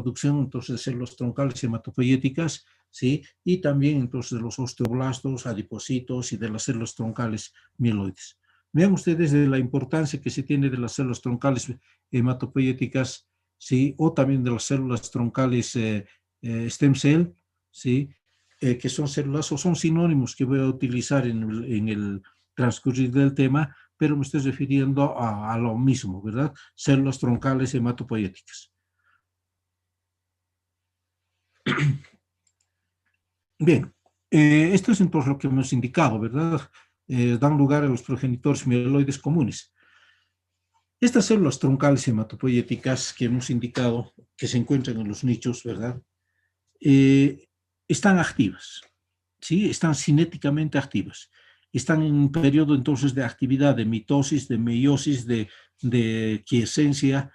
producción entonces de células troncales hematopoyéticas, ¿sí? Y también entonces de los osteoblastos, adipocitos y de las células troncales mieloides. Vean ustedes de la importancia que se tiene de las células troncales hematopoyéticas, ¿sí? O también de las células troncales stem cell, ¿sí? Que son células o son sinónimos que voy a utilizar en el transcurrir del tema, pero me estoy refiriendo a lo mismo, ¿verdad? Células troncales hematopoyéticas. Bien, esto es entonces lo que hemos indicado, ¿verdad? Dan lugar a los progenitores mieloides comunes. Estas células troncales hematopoyéticas que hemos indicado, que se encuentran en los nichos, ¿verdad? Están activas, ¿sí? Están cinéticamente activas. Están en un periodo entonces de actividad, de mitosis, de meiosis, de quiescencia,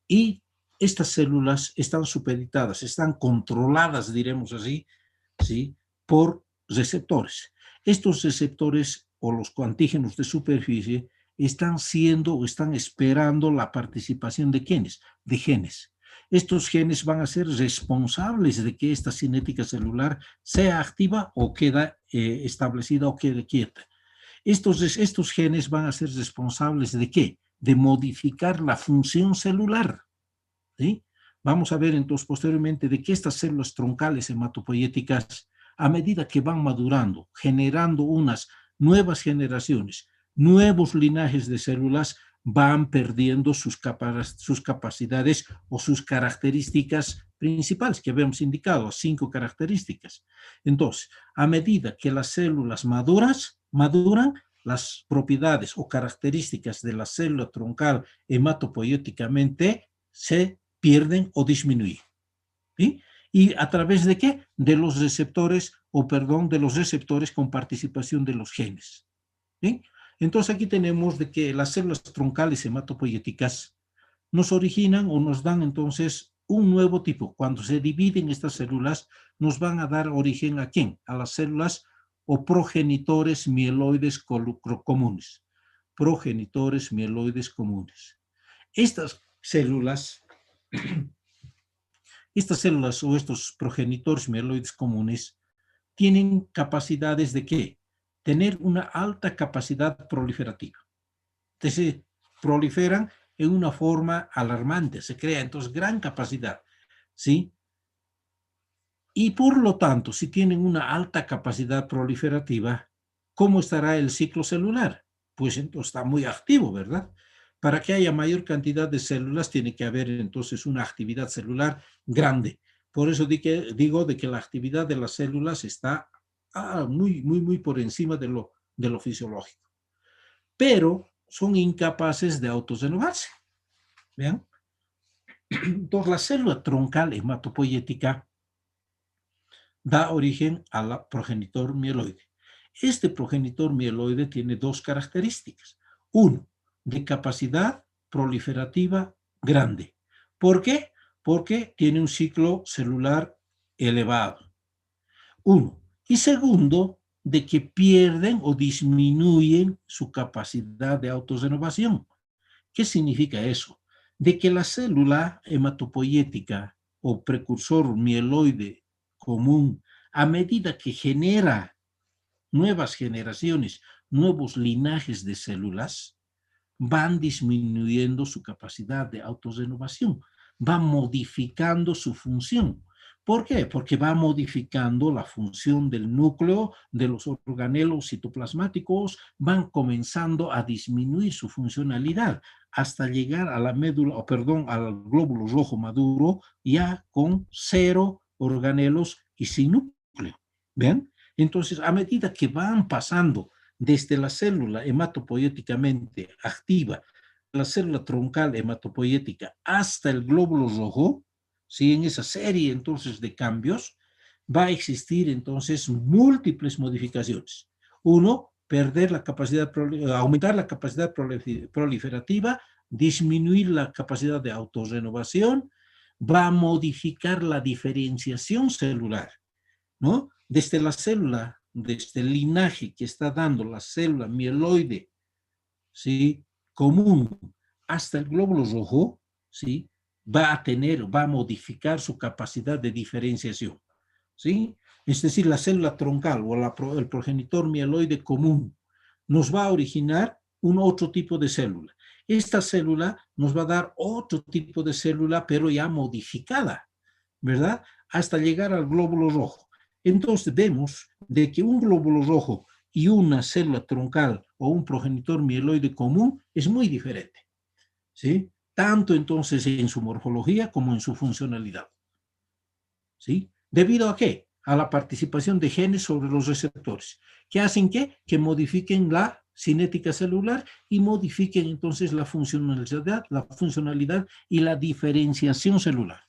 y estas células están supeditadas, están controladas, diremos así, ¿sí? Por receptores. Estos receptores o los antígenos de superficie están siendo o están esperando la participación de ¿quiénes? De genes. Estos genes van a ser responsables de que esta cinética celular sea activa o queda establecida o quede quieta. Estos genes van a ser responsables de ¿qué? De modificar la función celular, ¿sí? Vamos a ver entonces posteriormente de que estas células troncales hematopoyéticas, a medida que van madurando, generando unas nuevas generaciones, nuevos linajes de células, van perdiendo sus capacidades o sus características principales que habíamos indicado, 5 características. Entonces, a medida que las células maduran, las propiedades o características de la célula troncal hematopoyéticamente se pierden o disminuyen, ¿sí? ¿Y a través de qué? De los receptores, de los receptores con participación de los genes, ¿sí? Entonces aquí tenemos de que las células troncales hematopoyéticas nos originan o nos dan entonces un nuevo tipo. Cuando se dividen estas células, nos van a dar origen ¿a quién? A las células o progenitores mieloides comunes. Progenitores mieloides comunes. Estas células o estos progenitores mieloides comunes tienen capacidades de ¿qué? Tener una alta capacidad proliferativa. Entonces, proliferan en una forma alarmante, se crea entonces gran capacidad, ¿sí? Y por lo tanto, si tienen una alta capacidad proliferativa, ¿cómo estará el ciclo celular? Pues entonces está muy activo, ¿verdad? Para que haya mayor cantidad de células, tiene que haber entonces una actividad celular grande. Por eso digo de que la actividad de las células está muy por encima de lo fisiológico. Pero son incapaces de autorrenovarse. ¿Vean? Entonces, la célula troncal hematopoyética da origen a la progenitor mieloide. Este progenitor mieloide tiene 2 características. Uno, de capacidad proliferativa grande. ¿Por qué? Porque tiene un ciclo celular elevado. Uno. Y segundo, de que pierden o disminuyen su capacidad de autorrenovación. ¿Qué significa eso? De que la célula hematopoyética o precursor mieloide común, a medida que genera nuevas generaciones, nuevos linajes de células, van disminuyendo su capacidad de autorrenovación, van modificando su función. ¿Por qué? Porque va modificando la función del núcleo, de los organelos citoplasmáticos, van comenzando a disminuir su funcionalidad hasta llegar a la médula, al glóbulo rojo maduro, ya con 0 organelos y sin núcleo. ¿Ven? Entonces, a medida que van pasando desde la célula hematopoyéticamente activa, la célula troncal hematopoyética, hasta el glóbulo rojo, ¿sí? En esa serie entonces de cambios, va a existir entonces múltiples modificaciones. Uno, aumentar la capacidad proliferativa, disminuir la capacidad de autorrenovación, va a modificar la diferenciación celular, ¿no? Desde la célula, desde el linaje que está dando la célula mieloide, ¿sí? Común, hasta el glóbulo rojo, ¿sí? va a modificar su capacidad de diferenciación, ¿sí? Es decir, la célula troncal o el progenitor mieloide común nos va a originar un otro tipo de célula. Esta célula nos va a dar otro tipo de célula, pero ya modificada, ¿verdad? Hasta llegar al glóbulo rojo. Entonces vemos de que un glóbulo rojo y una célula troncal o un progenitor mieloide común es muy diferente, ¿sí? Tanto entonces en su morfología como en su funcionalidad, ¿sí? ¿Debido a qué? A la participación de genes sobre los receptores, que hacen que modifiquen la cinética celular y modifiquen entonces la funcionalidad y la diferenciación celular.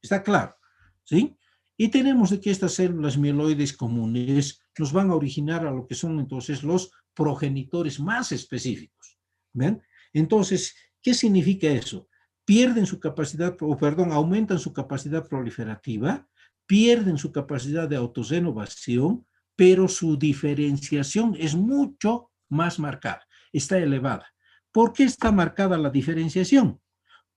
¿Está claro? ¿Sí? Y tenemos de que estas células mieloides comunes nos van a originar a lo que son entonces los progenitores más específicos. ¿Ven? Entonces, ¿qué significa eso? Pierden su capacidad, o perdón, aumentan su capacidad proliferativa, pierden su capacidad de autorrenovación, pero su diferenciación es mucho más marcada, está elevada. ¿Por qué está marcada la diferenciación?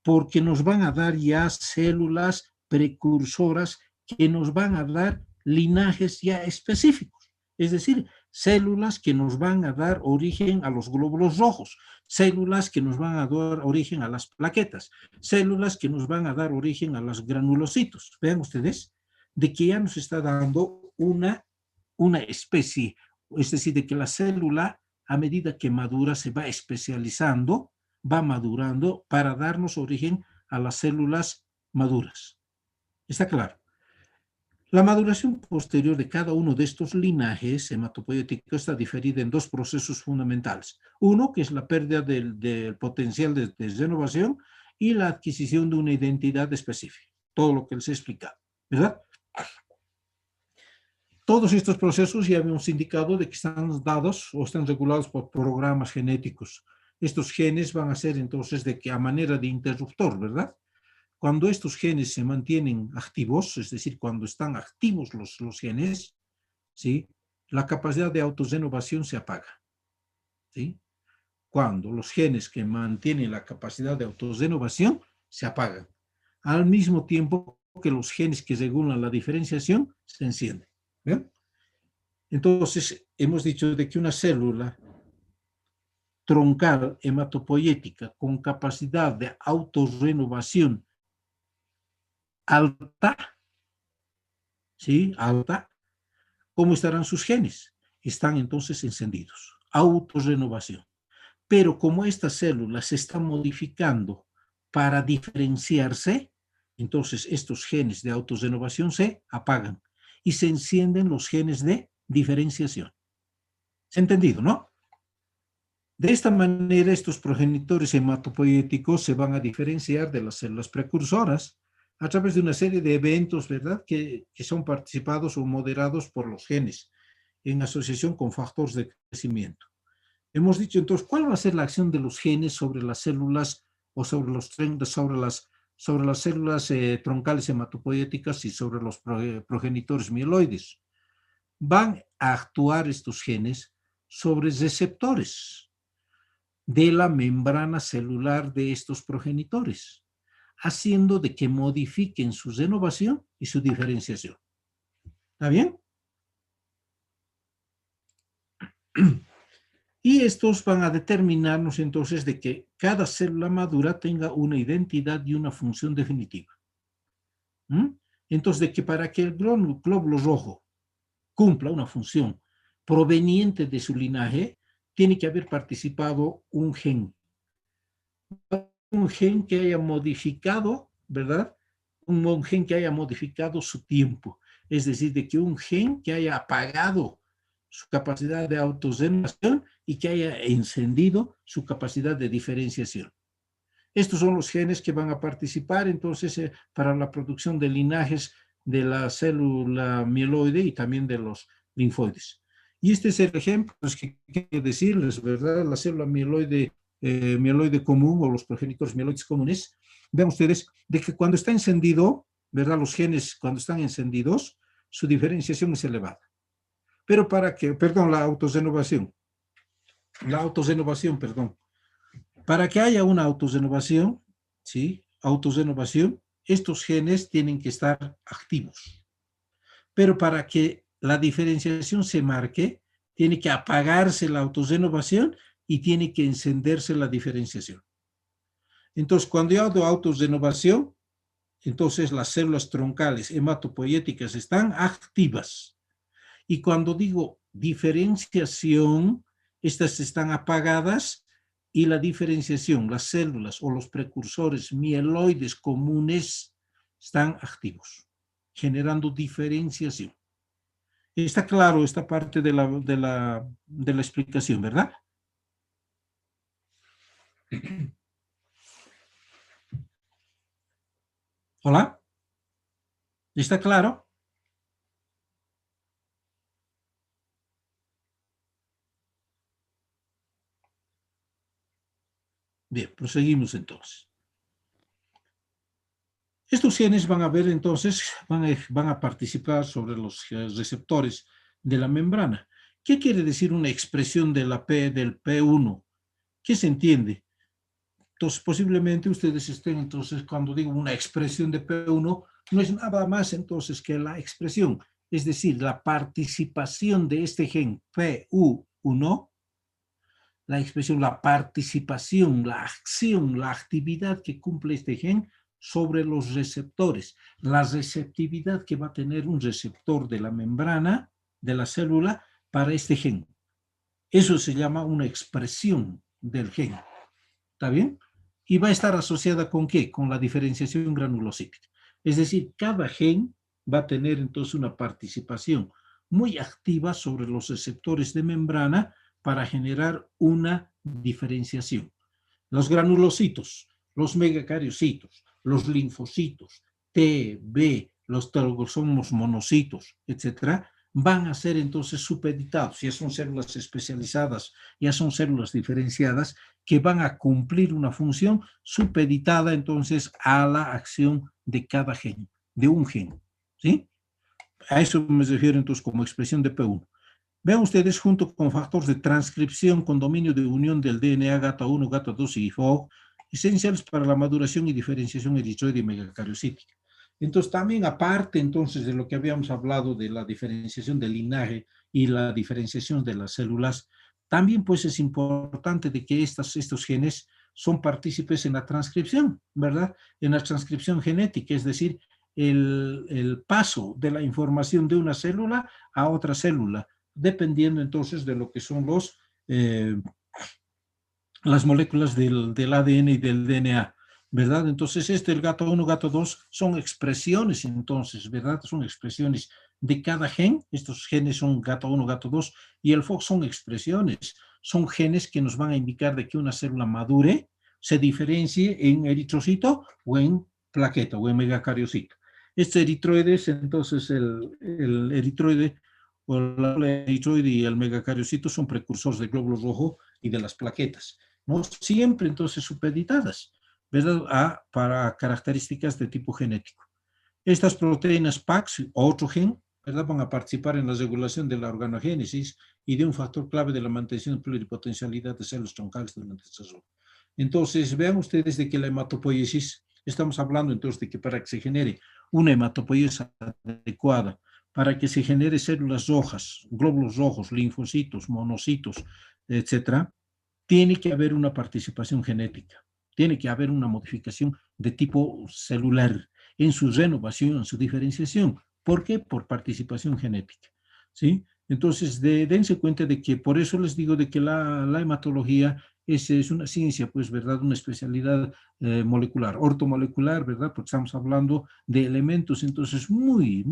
Porque nos van a dar ya células precursoras que nos van a dar linajes ya específicos, es decir, células que nos van a dar origen a los glóbulos rojos, células que nos van a dar origen a las plaquetas, células que nos van a dar origen a los granulocitos. Vean ustedes, de que ya nos está dando una especie, es decir, de que la célula a medida que madura se va especializando, va madurando para darnos origen a las células maduras. ¿Está claro? La maduración posterior de cada uno de estos linajes hematopoieticos está dividida en dos procesos fundamentales. Uno, que es la pérdida del potencial de renovación, y la adquisición de una identidad específica. Todo lo que les he explicado, ¿verdad? Todos estos procesos ya habíamos indicado de que están dados o están regulados por programas genéticos. Estos genes van a ser entonces de que a manera de interruptor, ¿verdad? Cuando estos genes se mantienen activos, es decir, cuando están activos los genes, ¿sí? La capacidad de autorrenovación se apaga, ¿sí? Cuando los genes que mantienen la capacidad de autorrenovación se apagan, al mismo tiempo que los genes que regulan la diferenciación se encienden. ¿Bien? Entonces, hemos dicho de que una célula troncal hematopoietica con capacidad de autorrenovación alta, ¿sí? Alta, ¿cómo estarán sus genes? Están entonces encendidos, autorrenovación. Pero como estas células se están modificando para diferenciarse, entonces estos genes de autorrenovación se apagan y se encienden los genes de diferenciación. ¿Se ha entendido, no? De esta manera, estos progenitores hematopoieticos se van a diferenciar de las células precursoras a través de una serie de eventos, ¿verdad?, que son participados o moderados por los genes en asociación con factores de crecimiento. Hemos dicho entonces, ¿cuál va a ser la acción de los genes sobre las células o sobre las células troncales hematopoieticas y sobre los progenitores mieloides? Van a actuar estos genes sobre receptores de la membrana celular de estos progenitores, haciendo de que modifiquen su renovación y su diferenciación. ¿Está bien? Y estos van a determinarnos entonces de que cada célula madura tenga una identidad y una función definitiva. Entonces, de que para que el glóbulo rojo cumpla una función proveniente de su linaje, tiene que haber participado un gen que haya modificado, ¿verdad? Un gen que haya modificado su tiempo. Es decir, de que un gen que haya apagado su capacidad de autorrenovación y que haya encendido su capacidad de diferenciación. Estos son los genes que van a participar entonces para la producción de linajes de la célula mieloide y también de los linfoides. Y este es el ejemplo que quiero decirles, ¿verdad? La célula mieloide común o los progenitores mieloides comunes. Vean ustedes de que cuando está encendido, ¿verdad? Los genes cuando están encendidos, su diferenciación es elevada. Pero para que, perdón, la autorrenovación, perdón. Para que haya una autorrenovación, ¿sí? autorrenovación, estos genes tienen que estar activos. Pero para que la diferenciación se marque, tiene que apagarse la autorrenovación y tiene que encenderse la diferenciación. Entonces, cuando yo hago autorrenovación, entonces las células troncales hematopoyéticas están activas. Y cuando digo diferenciación, estas están apagadas y la diferenciación, las células o los precursores mieloides comunes están activos, generando diferenciación. Está claro esta parte de la explicación, ¿verdad? Hola, ¿está claro? Bien, proseguimos entonces. Estos genes van a ver entonces, van a participar sobre los receptores de la membrana. ¿Qué quiere decir una expresión de la P, del P1? ¿Qué se entiende? Entonces, posiblemente ustedes estén, entonces, cuando digo una expresión de P1, no es nada más entonces que la expresión, es decir, la participación de este gen P1, la expresión, la participación, la acción, la actividad que cumple este gen sobre los receptores, la receptividad que va a tener un receptor de la membrana de la célula para este gen. Eso se llama una expresión del gen. ¿Está bien? Y va a estar asociada con ¿qué? Con la diferenciación granulocítica. Es decir, cada gen va a tener entonces una participación muy activa sobre los receptores de membrana para generar una diferenciación. Los granulocitos, los megacariocitos, los linfocitos, T, B, los telosomos monocitos, etcétera, van a ser entonces supeditados, ya son células especializadas, ya son células diferenciadas, que van a cumplir una función supeditada entonces a la acción de cada gen, de un gen, ¿sí? A eso me refiero entonces como expresión de P1. Vean ustedes, junto con factores de transcripción con dominio de unión del DNA GATA1, GATA2 y FOG, esenciales para la maduración y diferenciación eritroide y megacariocítica. Entonces, también aparte entonces de lo que habíamos hablado de la diferenciación del linaje y la diferenciación de las células, también pues es importante de que estos genes son partícipes en la transcripción, ¿verdad? En la transcripción genética, es decir, el paso de la información de una célula a otra célula, dependiendo entonces de lo que son las moléculas del ADN y del DNA, ¿verdad? Entonces, el GATA1, GATA2 son expresiones, entonces, ¿verdad? Son expresiones de cada gen. Estos genes son GATA1, GATA2 y el FOX son expresiones. Son genes que nos van a indicar de que una célula madure, se diferencie en eritrocito o en plaqueta o en megacariocito. Este eritroide es entonces el eritroide o la eritroide y el megacariocito son precursores del glóbulo rojo y de las plaquetas, ¿no? Siempre entonces supeditadas, ¿verdad? Para características de tipo genético. Estas proteínas PAX, o otro gen, ¿verdad? Van a participar en la regulación de la organogénesis y de un factor clave de la mantención de pluripotencialidad de células troncales durante el desarrollo. Entonces, vean ustedes de que la hematopoiesis, estamos hablando entonces de que para que se genere una hematopoiesis adecuada, para que se genere células rojas, glóbulos rojos, linfocitos, monocitos, etcétera, tiene que haber una participación genética, tiene que haber una modificación de tipo celular en su renovación, en su diferenciación. ¿Por qué? Por participación genética, ¿sí? Entonces, dense cuenta de que por eso les digo de que la hematología es una ciencia, pues, ¿verdad? Una especialidad molecular, ortomolecular, ¿verdad? Porque estamos hablando de elementos, entonces, muy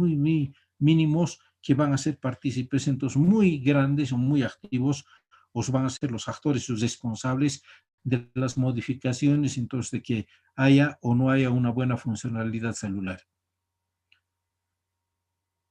mínimos que van a ser partícipes, entonces, muy grandes o muy activos, o van a ser los actores, los responsables de las modificaciones, entonces, de que haya o no haya una buena funcionalidad celular.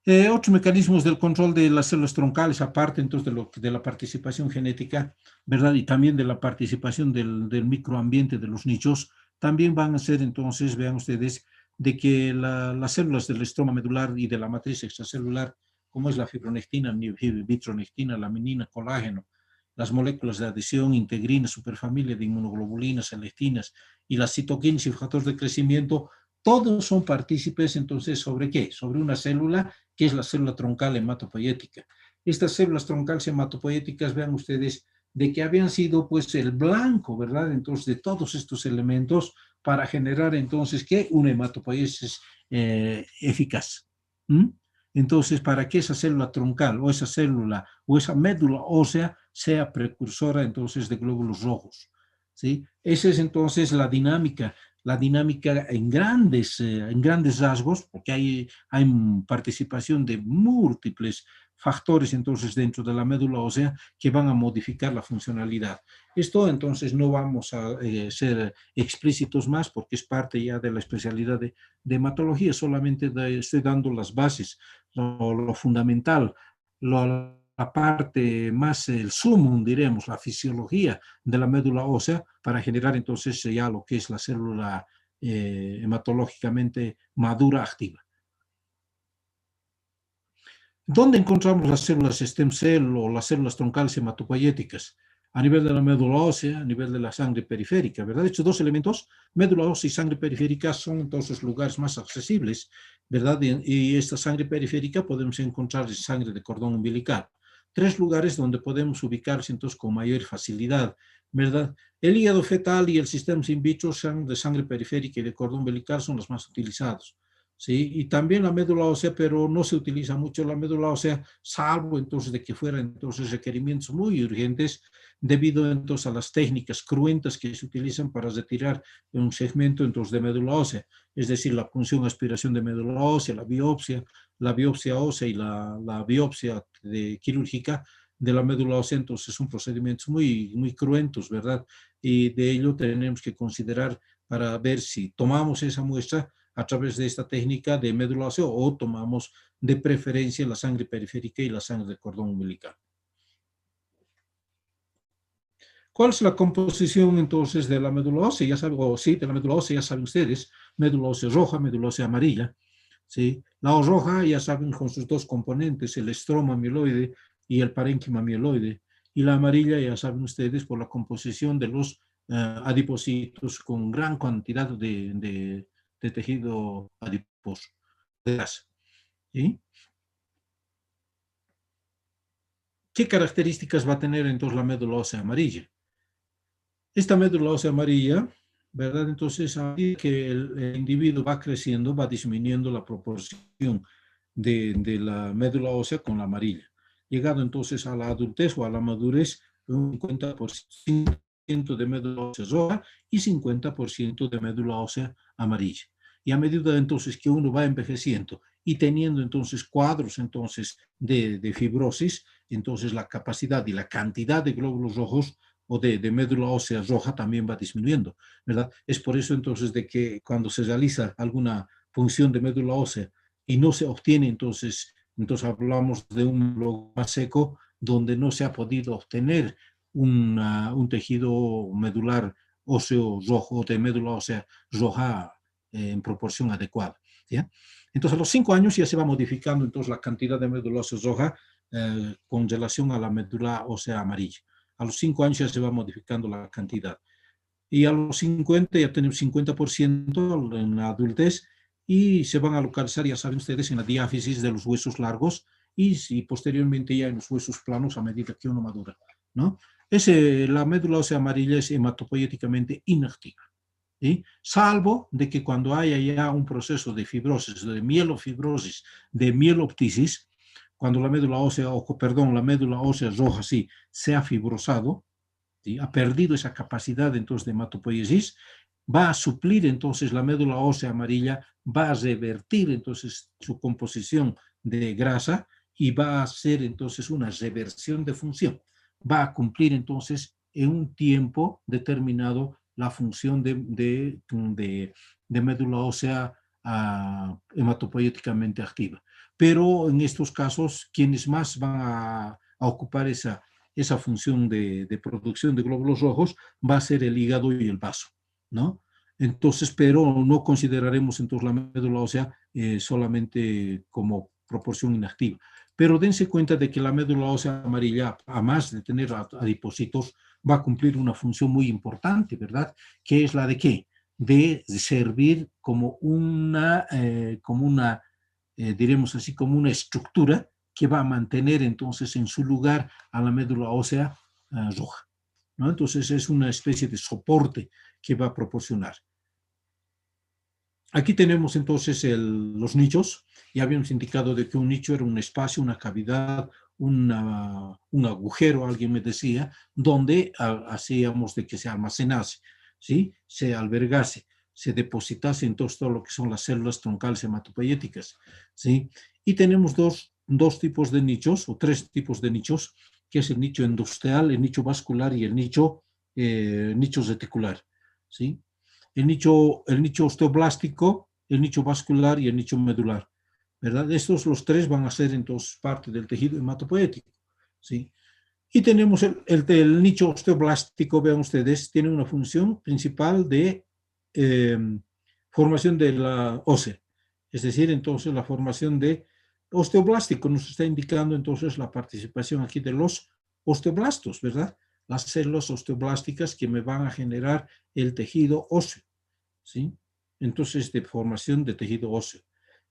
Otros mecanismos del control de las células troncales, aparte entonces de la participación genética, ¿verdad? Y también de la participación del microambiente de los nichos, también van a ser entonces, vean ustedes, de que las células del estroma medular y de la matriz extracelular, como es la fibronectina, vitronectina, laminina, colágeno, las moléculas de adhesión, integrina, superfamilia de inmunoglobulinas, lectinas y las citoquinas y factores de crecimiento, todos son partícipes entonces sobre qué? Sobre una célula que es la célula troncal hematopoética. Estas células troncales hematopoéticas, vean ustedes, de que habían sido pues el blanco, ¿verdad? Entonces de todos estos elementos para generar entonces, ¿qué? Una hematopoiesis eficaz. ¿Mm? Entonces, para que esa célula troncal o esa célula o esa médula ósea sea precursora entonces de glóbulos rojos. ¿Sí? Esa es entonces la dinámica en grandes rasgos, porque hay participación de múltiples factores entonces dentro de la médula ósea que van a modificar la funcionalidad. Esto entonces no vamos a ser explícitos más porque es parte ya de la especialidad de hematología, solamente estoy dando las bases, lo fundamental, la parte más, el sumum, diremos, la fisiología de la médula ósea para generar entonces ya lo que es la célula hematológicamente madura activa. ¿Dónde encontramos las células stem cell o las células troncales hematopoyéticas? A nivel de la médula ósea, a nivel de la sangre periférica, ¿verdad? De hecho, dos elementos, médula ósea y sangre periférica, son entonces lugares más accesibles, ¿verdad? Y esta sangre periférica podemos encontrar sangre de cordón umbilical. Tres lugares donde podemos ubicarse entonces con mayor facilidad, ¿verdad? El hígado fetal y el sistema in vitro de sangre periférica y de cordón umbilical son los más utilizados. ¿Sí? Y también la médula ósea, pero no se utiliza mucho la médula ósea, salvo entonces de que fueran entonces requerimientos muy urgentes, debido entonces a las técnicas cruentas que se utilizan para retirar un segmento entonces de médula ósea, es decir, la punción aspiración de médula ósea, la biopsia ósea y la biopsia quirúrgica de la médula ósea, entonces son procedimientos muy cruentos, ¿verdad? Y de ello tenemos que considerar para ver si tomamos esa muestra a través de esta técnica de médula ósea o tomamos de preferencia la sangre periférica y la sangre del cordón umbilical. ¿Cuál es la composición entonces de la médula ósea? Ya saben, o sí, de la médula ósea ya saben ustedes, médula ósea roja, médula ósea amarilla. ¿Sí? La roja ya saben con sus dos componentes, el estroma mieloide y el parénquima mieloide. Y la amarilla ya saben ustedes por la composición de los adipocitos con gran cantidad de tejido adiposo, de grasa. ¿Sí? ¿Qué características va a tener entonces la médula ósea amarilla? Esta médula ósea amarilla, ¿verdad? Entonces, a medida que el individuo va creciendo, va disminuyendo la proporción de la médula ósea con la amarilla. Llegado entonces a la adultez o a la madurez, un 50% de médula ósea roja y 50% de médula ósea amarilla. Y a medida entonces que uno va envejeciendo y teniendo entonces cuadros entonces de fibrosis, entonces la capacidad y la cantidad de glóbulos rojos o de médula ósea roja también va disminuyendo, ¿verdad? Es por eso entonces de que cuando se realiza alguna función de médula ósea y no se obtiene, entonces hablamos de un blog más seco donde no se ha podido obtener un tejido medular óseo rojo, de médula ósea roja en proporción adecuada. ¿Ya? Entonces a los 5 años ya se va modificando entonces la cantidad de médula ósea roja con relación a la médula ósea amarilla. A los 5 años ya se va modificando la cantidad. Y a los 50 ya tenemos 50% en la adultez y se van a localizar, ya saben ustedes, en la diáfisis de los huesos largos y posteriormente ya en los huesos planos a medida que uno madura, ¿no? La médula ósea amarilla es hematopoyéticamente inactiva, ¿sí? Salvo de que cuando haya ya un proceso de fibrosis, de mielofibrosis, de mieloptisis, cuando la médula ósea, la médula ósea roja sí, se ha fibrosado, ¿sí? Ha perdido esa capacidad entonces de hematopoiesis, va a suplir entonces la médula ósea amarilla, va a revertir entonces su composición de grasa y va a hacer entonces una reversión de función. Va a cumplir entonces en un tiempo determinado la función de médula ósea hematopoieticamente activa. Pero en estos casos, quienes más van a ocupar esa función de producción de glóbulos rojos va a ser el hígado y el vaso, ¿no? Entonces, pero no consideraremos entonces la médula ósea solamente como proporción inactiva. Pero dense cuenta de que la médula ósea amarilla, además de tener adipocitos, va a cumplir una función muy importante, ¿verdad? Que es la de ¿qué? De servir diremos así, como una estructura que va a mantener entonces en su lugar a la médula ósea roja, ¿no? Entonces es una especie de soporte que va a proporcionar. Aquí tenemos entonces los nichos. Ya habíamos indicado de que un nicho era un espacio, una cavidad, un agujero, alguien me decía, donde hacíamos de que se almacenase, ¿sí? Se albergase, se depositase entonces todo lo que son las células troncales hematopoyéticas, ¿sí? Y tenemos dos tipos de nichos, o tres tipos de nichos, que es el nicho endosteal, el nicho vascular y el nicho reticular, ¿sí? El nicho osteoblástico, el nicho vascular y el nicho medular, ¿verdad? Estos los tres van a ser entonces parte del tejido hematopoético, ¿sí? Y tenemos el nicho osteoblástico, vean ustedes, tiene una función principal de formación de la ósea, es decir, entonces la formación de osteoblástico nos está indicando entonces la participación aquí de los osteoblastos, ¿verdad? Las células osteoblásticas que me van a generar el tejido óseo, ¿sí? Entonces, de formación de tejido óseo.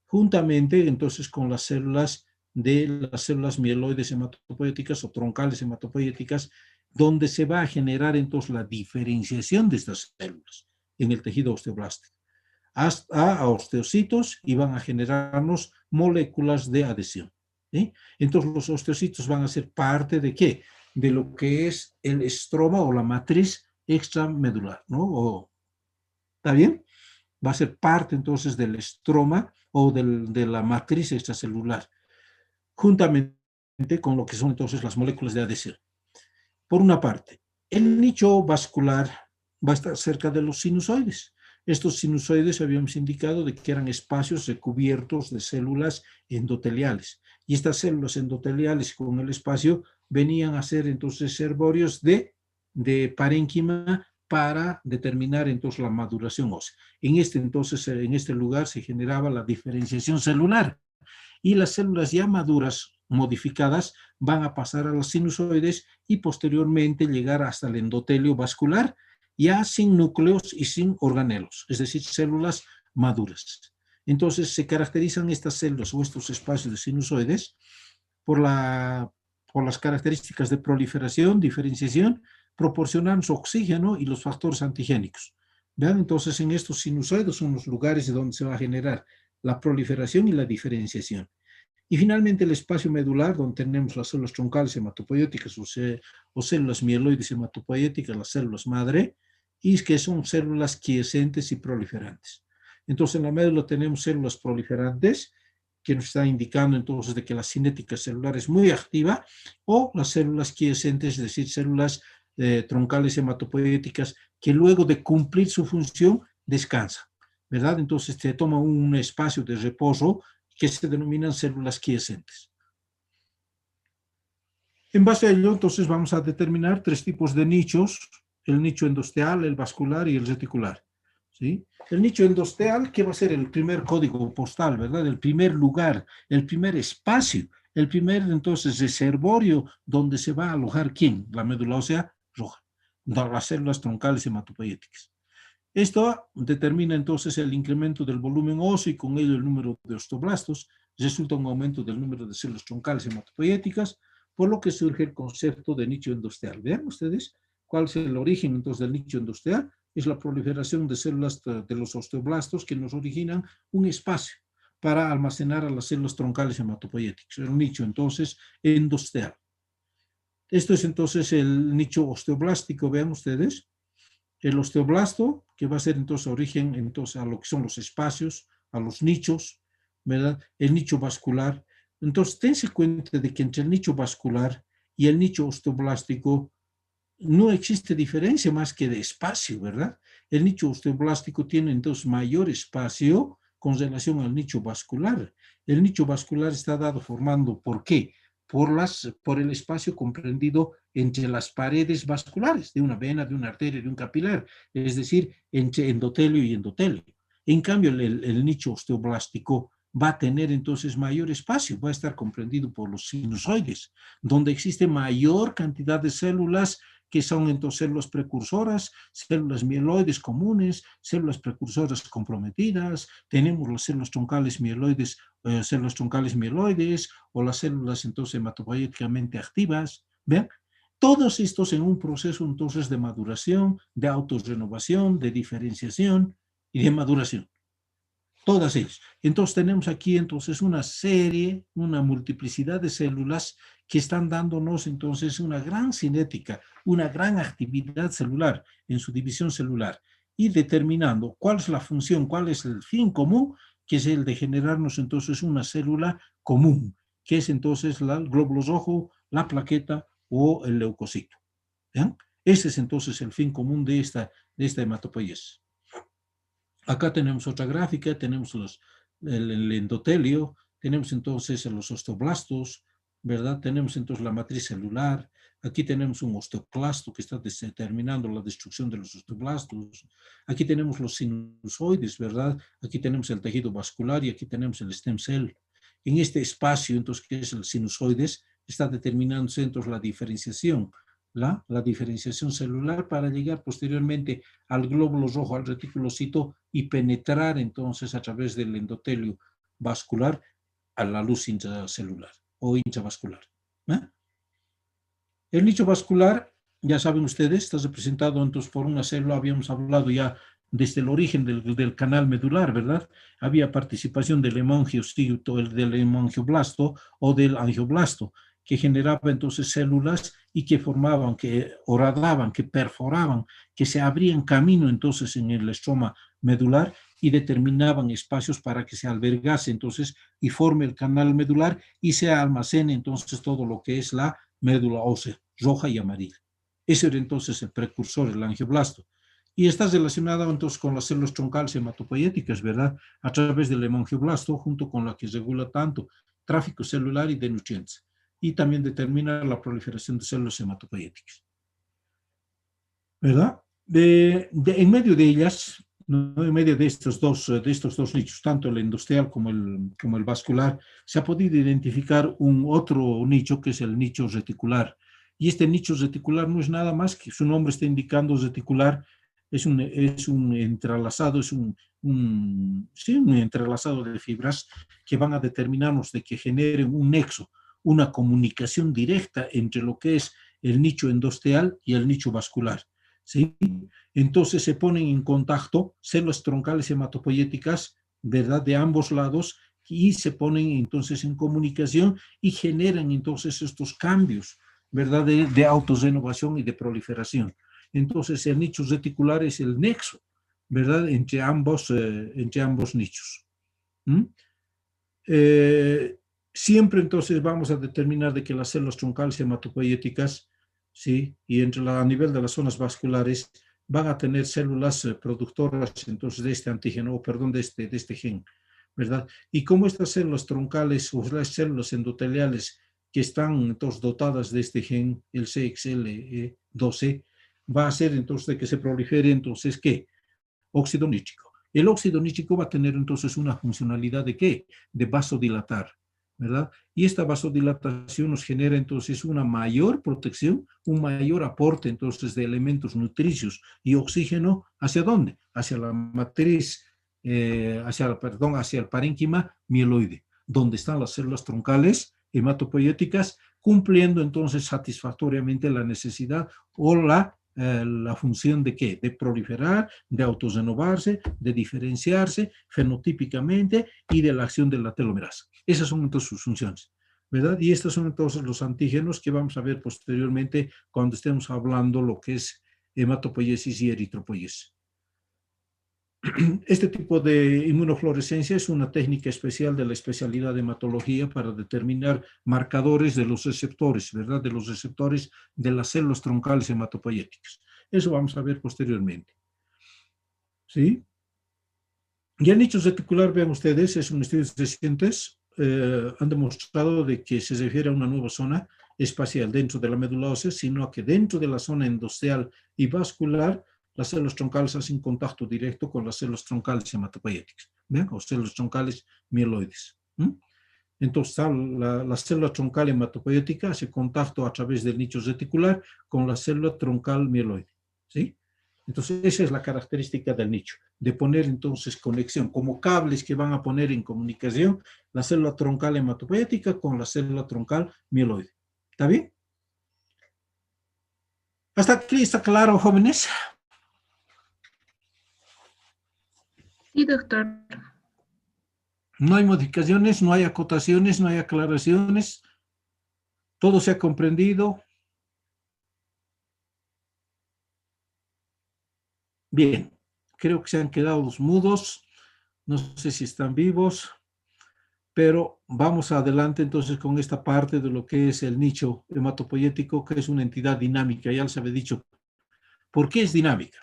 Juntamente, entonces, con las células mieloides hematopoéticas o troncales hematopoéticas, donde se va a generar entonces la diferenciación de estas células en el tejido osteoblástico, hasta a osteocitos, y van a generarnos moléculas de adhesión, ¿sí? Entonces los osteocitos van a ser parte de ¿qué? De lo que es el estroma o la matriz extramedular, ¿no? ¿Está bien? Va a ser parte entonces del estroma o de la matriz extracelular, juntamente con lo que son entonces las moléculas de adhesión. Por una parte, el nicho vascular va a estar cerca de los sinusoides. Estos sinusoides habíamos indicado de que eran espacios recubiertos de células endoteliales. Y estas células endoteliales con el espacio venían a ser entonces servorios de parénquima para determinar entonces la maduración ósea. En este lugar se generaba la diferenciación celular y las células ya maduras, modificadas, van a pasar a los sinusoides y posteriormente llegar hasta el endotelio vascular, ya sin núcleos y sin organelos, es decir, células maduras. Entonces, se caracterizan estas células o estos espacios de sinusoides por las características de proliferación, diferenciación, proporcionan su oxígeno y los factores antigénicos. Vean, entonces, en estos sinusoides son los lugares de donde se va a generar la proliferación y la diferenciación. Y finalmente el espacio medular, donde tenemos las células troncales hematopoyéticas o células mieloides hematopoyéticas, las células madre, y que son células quiescentes y proliferantes. Entonces en la médula tenemos células proliferantes, que nos está indicando entonces de que la cinética celular es muy activa, o las células quiescentes, es decir, células troncales hematopoyéticas, que luego de cumplir su función descansan, ¿verdad? Entonces se toma un espacio de reposo que se denominan células quiescentes. En base a ello, entonces, vamos a determinar tres tipos de nichos: el nicho endosteal, el vascular y el reticular, ¿sí? El nicho endosteal, que va a ser el primer código postal, ¿verdad? El primer lugar, el primer espacio, el primer, entonces, reservorio donde se va a alojar, ¿quién? La médula ósea roja, las células troncales hematopoyéticas. Esto determina entonces el incremento del volumen óseo y con ello el número de osteoblastos. Resulta un aumento del número de células troncales hematopoyéticas, por lo que surge el concepto de nicho endosteal. Vean ustedes cuál es el origen entonces del nicho endosteal. Es la proliferación de células de los osteoblastos que nos originan un espacio para almacenar a las células troncales hematopoyéticas. El nicho entonces endosteal. Esto es entonces el nicho osteoblástico, vean ustedes. El osteoblasto, que va a ser entonces origen entonces a lo que son los espacios, a los nichos, ¿verdad? El nicho vascular. Entonces, tense cuenta de que entre el nicho vascular y el nicho osteoblástico no existe diferencia más que de espacio, ¿verdad? El nicho osteoblástico tiene entonces mayor espacio con relación al nicho vascular. El nicho vascular está dado formando, ¿por qué? Por el espacio comprendido entre las paredes vasculares de una vena, de una arteria, de un capilar, es decir, entre endotelio y endotelio. En cambio, el nicho osteoblástico va a tener entonces mayor espacio, va a estar comprendido por los sinusoides, donde existe mayor cantidad de células que son entonces células precursoras, células mieloides comunes, células precursoras comprometidas, tenemos las células troncales mieloides, células troncales mieloides, o las células entonces hematopoieticamente activas, ¿ven? Todos estos en un proceso entonces de maduración, de autorrenovación, de diferenciación y de maduración. Todas ellas. Entonces tenemos aquí entonces una serie, una multiplicidad de células que están dándonos entonces una gran cinética, una gran actividad celular en su división celular y determinando cuál es la función, cuál es el fin común, que es el de generarnos entonces una célula común, que es entonces el glóbulo rojo, la plaqueta o el leucocito. ¿Bien? Ese es entonces el fin común de esta hematopoiesis. Acá tenemos otra gráfica, tenemos el endotelio, tenemos entonces los osteoblastos, ¿verdad? Tenemos entonces la matriz celular, aquí tenemos un osteoclasto que está determinando la destrucción de los osteoblastos, aquí tenemos los sinusoides, ¿verdad? Aquí tenemos el tejido vascular y aquí tenemos el stem cell. En este espacio, entonces, que es el sinusoides, está determinándose entonces la diferenciación, la diferenciación celular para llegar posteriormente al glóbulo rojo, al reticulocito y penetrar entonces a través del endotelio vascular a la luz intracelular o intravascular. ¿Eh? El nicho vascular, ya saben ustedes, está representado entonces por una célula, habíamos hablado ya desde el origen del canal medular, ¿verdad? Había participación del hemangiocito, del hemangioblasto o del angioblasto, que generaba entonces células y que formaban, que horadaban, que perforaban, que se abrían camino entonces en el estroma medular y determinaban espacios para que se albergase entonces y forme el canal medular y se almacene entonces todo lo que es la médula ósea, roja y amarilla. Ese era entonces el precursor, el angioblasto. Y está relacionado entonces con las células troncales hematopoiéticas, ¿verdad? A través del hemangioblasto, junto con la que regula tanto tráfico celular y de nutrientes. Y también determina la proliferación de células hematopoiéticas. ¿Verdad? En medio de ellas, ¿no? En medio de estos dos nichos, tanto el endosterial como el vascular, se ha podido identificar un otro nicho que es el nicho reticular. Y este nicho reticular no es nada más que su nombre está indicando reticular, es un entrelazado, sí, un entrelazado de fibras que van a determinarnos de que generen un nexo, una comunicación directa entre lo que es el nicho endosterial y el nicho vascular. ¿Sí? Entonces se ponen en contacto células troncales hematopoiéticas, ¿verdad? De ambos lados y se ponen entonces en comunicación y generan entonces estos cambios, ¿verdad? De autorrenovación y de proliferación. Entonces el nicho reticular es el nexo, ¿verdad? Entre ambos nichos. ¿Mm? Siempre entonces vamos a determinar de que las células troncales hematopoiéticas, ¿sí? Y a nivel de las zonas vasculares van a tener células productoras entonces de este antígeno, o perdón, de este gen, ¿verdad? Y como estas células troncales o las células endoteliales que están entonces dotadas de este gen, el CXL12, va a hacer entonces de que se prolifere entonces, ¿qué? Óxido nítrico. El óxido nítrico va a tener entonces una funcionalidad de ¿qué? De vasodilatar, ¿verdad? Y esta vasodilatación nos genera entonces una mayor protección, un mayor aporte entonces de elementos nutricios y oxígeno, ¿hacia dónde? Hacia la matriz, hacia el parénquima mieloide, donde están las células troncales hematopoiéticas, cumpliendo entonces satisfactoriamente la necesidad o la función de ¿qué? De proliferar, de autorrenovarse, de diferenciarse fenotípicamente y de la acción de la telomerasa. Esas son entonces sus funciones, ¿verdad? Y estos son entonces los antígenos que vamos a ver posteriormente cuando estemos hablando lo que es hematopoiesis y eritropoiesis. Este tipo de inmunofluorescencia es una técnica especial de la especialidad de hematología para determinar marcadores de los receptores, ¿verdad? De los receptores de las células troncales hematopoiéticas. Eso vamos a ver posteriormente. ¿Sí? Y el nicho reticular, vean ustedes, es un estudios recientes, han demostrado de que se refiere a una nueva zona espacial dentro de la médula ósea, sino que dentro de la zona endosterial y vascular las células troncales hacen contacto directo con las células troncales hematopoyéticas, ¿ven? O células troncales mieloides. Entonces, la célula troncal hematopoyética hace contacto a través del nicho reticular con la célula troncal mieloide, ¿sí? Entonces, esa es la característica del nicho, de poner entonces conexión, como cables que van a poner en comunicación la célula troncal hematopoyética con la célula troncal mieloide. ¿Está bien? ¿Hasta aquí está claro, jóvenes? Sí, doctor. No hay modificaciones, no hay acotaciones, no hay aclaraciones. Todo se ha comprendido. Bien, creo que se han quedado los mudos. No sé si están vivos, pero vamos adelante entonces con esta parte de lo que es el nicho hematopoyético, que es una entidad dinámica. Ya les había dicho, ¿por qué es dinámica?